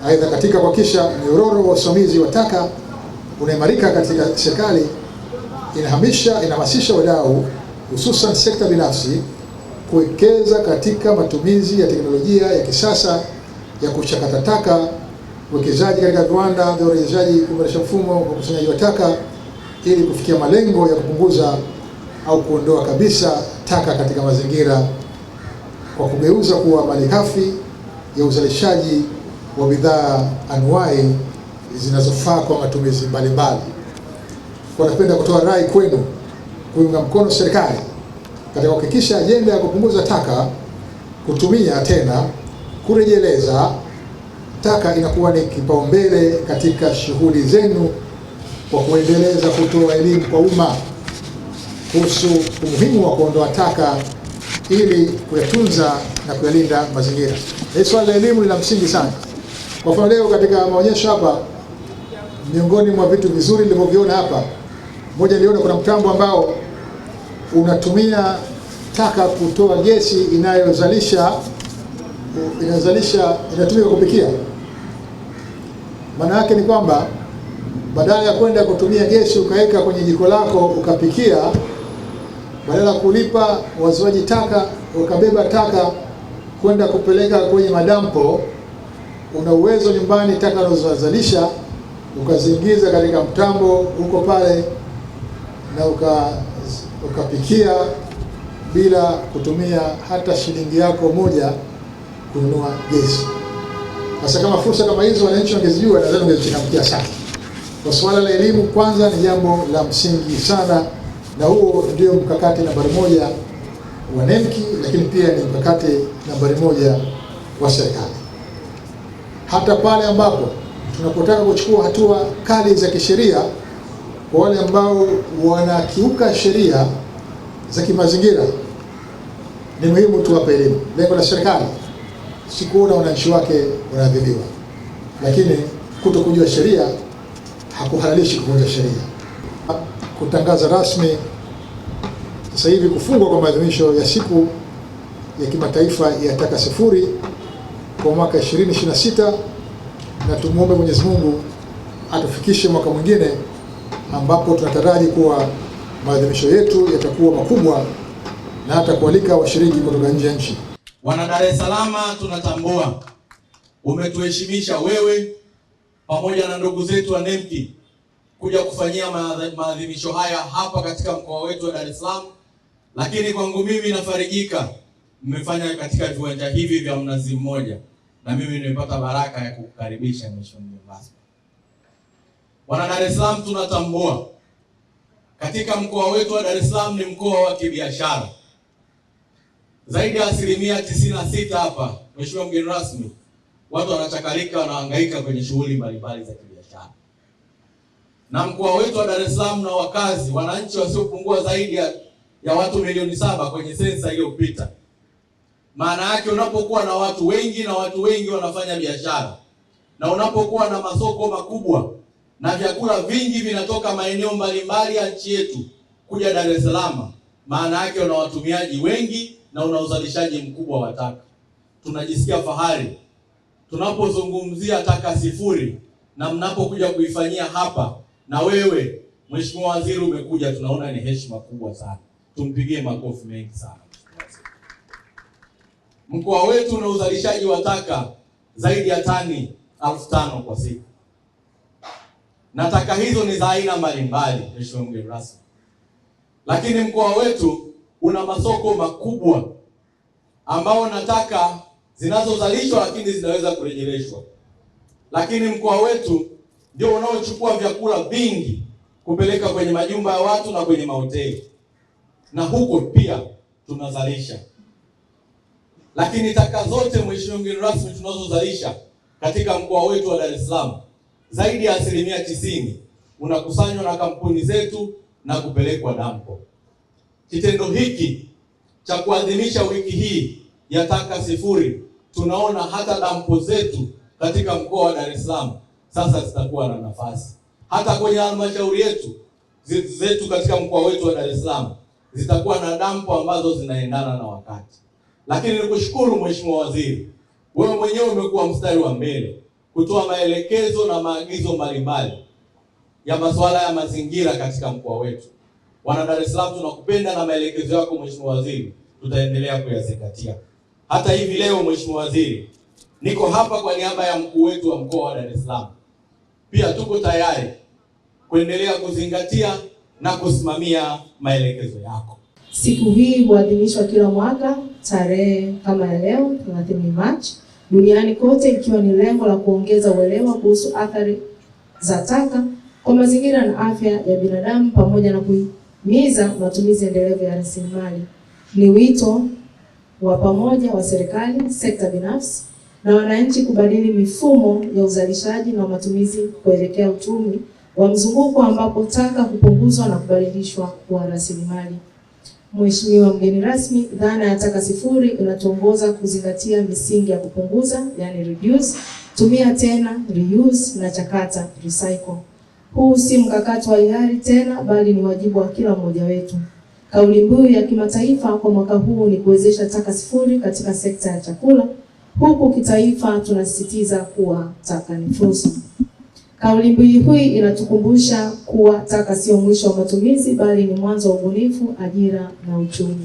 Aidha, katika kuhakikisha mnyororo wa usimamizi wa taka unaimarika katika serikali, inahamasisha wadau hususan sekta binafsi kuwekeza katika matumizi ya teknolojia ya kisasa ya kuchakata taka, uwekezaji katika viwanda vya urejeshaji, kuboresha mfumo wa ukusanyaji wa taka ili kufikia malengo ya kupunguza au kuondoa kabisa taka katika mazingira kwa kugeuza kuwa malighafi ya uzalishaji wa bidhaa anuwai zinazofaa kwa matumizi mbalimbali. Kwa napenda kutoa rai kwenu kuunga mkono serikali katika kuhakikisha ajenda ya kupunguza taka, kutumia tena, kurejeleza taka inakuwa ni kipaumbele katika shughuli zenu, kwa kuendeleza kutoa elimu kwa umma kuhusu umuhimu wa kuondoa taka ili kuyatunza na kuyalinda mazingira. Hili swala la elimu ni la msingi sana. Kwa mfano leo katika maonyesho hapa, miongoni mwa vitu vizuri nilivyoviona hapa, moja niliona kuna mtambo ambao unatumia taka kutoa gesi inatumika kupikia. Maana yake ni kwamba badala ya kwenda kutumia gesi ukaweka kwenye jiko lako ukapikia, badala ya kulipa wazoaji taka ukabeba taka kwenda kupeleka kwenye madampo, una uwezo nyumbani taka unazozalisha ukaziingiza katika mtambo huko pale na ukapikia bila kutumia hata shilingi yako moja kununua gesi. Sasa kama fursa kama hizo wananchi wangezijua, nadhani wangezichangamkia sana. Kwa swala la elimu kwanza ni jambo la msingi sana, na huo ndio mkakati nambari 1 wa NEMKI, lakini pia ni mkakati nambari 1 wa serikali. Hata pale ambapo tunapotaka kuchukua hatua kali za kisheria kwa wale ambao wanakiuka sheria za kimazingira, ni muhimu tuwape elimu. Lengo la serikali si kuona wananchi wake wanaadhibiwa, lakini kutokujua sheria hakuhalalishi kuvunja sheria. Kutangaza rasmi sasa hivi kufungwa kwa maadhimisho ya siku ya kimataifa ya taka sifuri kwa mwaka 2026, na tumuombe Mwenyezi Mungu atufikishe mwaka mwingine ambapo tunataraji kuwa maadhimisho yetu yatakuwa makubwa na hata kualika washiriki kutoka nje ya nchi. Wana Dar es Salaam, tunatambua umetuheshimisha wewe pamoja na ndugu zetu wa NEMKI kuja kufanyia maadhimisho haya hapa katika mkoa wetu wa Dar es Salaam, lakini kwangu mimi nafarijika mmefanya katika viwanja hivi vya Mnazi Mmoja, na mimi nimepata baraka ya kukukaribisha mheshimiwa rasmi. Wana Dar es Salaam, tunatambua katika mkoa wetu wa Dar es Salaam ni mkoa wa kibiashara. Zaidi ya 96% hapa, mheshimiwa mgeni rasmi, watu wanachakalika, wanahangaika kwenye shughuli mbalimbali za kibiashara. Na mkoa wetu wa Dar es Salaam na wakazi, wananchi wasiopungua zaidi ya watu milioni 7 kwenye sensa iliyopita. Maana yake unapokuwa na watu wengi na watu wengi wanafanya biashara, na unapokuwa na masoko makubwa na vyakula vingi vinatoka maeneo mbalimbali ya nchi yetu kuja Dar es Salaam, maana yake una watumiaji wengi na una uzalishaji mkubwa wa taka. Tunajisikia fahari tunapozungumzia taka sifuri na mnapokuja kuifanyia hapa, na wewe mheshimiwa waziri umekuja, tunaona ni heshima kubwa sana. Tumpigie makofi mengi sana. Mkoa wetu una uzalishaji wa taka zaidi ya tani 5,000 kwa siku, na taka hizo ni za aina mbalimbali mheshimiwa mgeni rasmi. Lakini mkoa wetu una masoko makubwa ambao na taka zinazozalishwa lakini zinaweza kurejeleshwa. Lakini mkoa wetu ndio unaochukua vyakula vingi kupeleka kwenye majumba ya watu na kwenye mahoteli, na huko pia tunazalisha. Lakini taka zote mheshimiwa mgeni rasmi tunazozalisha katika mkoa wetu wa Dar es Salaam, zaidi ya 90% unakusanywa na kampuni zetu na kupelekwa dampo. Kitendo hiki cha kuadhimisha wiki hii ya taka sifuri, tunaona hata dampo zetu katika mkoa wa Dar es Salaam sasa zitakuwa na nafasi. Hata kwenye halmashauri zetu katika mkoa wetu wa Dar es Salaam zitakuwa na dampo ambazo zinaendana na wakati. Lakini nikushukuru mheshimiwa waziri, wewe mwenyewe umekuwa mstari wa mbele kutoa maelekezo na maagizo mbalimbali ya masuala ya mazingira katika mkoa wetu. Wana Dar es Salaam tunakupenda, na maelekezo yako Mheshimiwa Waziri tutaendelea kuyazingatia. Hata hivi leo Mheshimiwa Waziri, niko hapa kwa niaba ya mkuu wetu wa mkoa wa Dar es Salaam. Pia tuko tayari kuendelea kuzingatia na kusimamia maelekezo yako. Siku hii huadhimishwa kila mwaka tarehe kama ya leo 30 Machi duniani kote, ikiwa ni lengo la kuongeza uelewa kuhusu athari za taka kwa mazingira na afya ya binadamu, pamoja na kuhimiza matumizi endelevu ya rasilimali. Ni wito wa pamoja wa serikali, sekta binafsi na wananchi kubadili mifumo ya uzalishaji na matumizi kuelekea uchumi wa mzunguko, ambapo taka kupunguzwa na kubadilishwa kwa rasilimali. Mheshimiwa mgeni rasmi, dhana ya taka sifuri inatuongoza kuzingatia misingi ya kupunguza, yani reduce, tumia tena, reuse, na chakata, recycle. Huu si mkakati wa hiari tena, bali ni wajibu wa kila mmoja wetu. Kauli mbiu ya kimataifa kwa mwaka huu ni kuwezesha taka sifuri katika sekta ya chakula, huku kitaifa tunasisitiza kuwa taka ni fursa. Kauli mbiu hii inatukumbusha kuwa taka sio mwisho wa matumizi, bali ni mwanzo wa ubunifu, ajira na uchumi.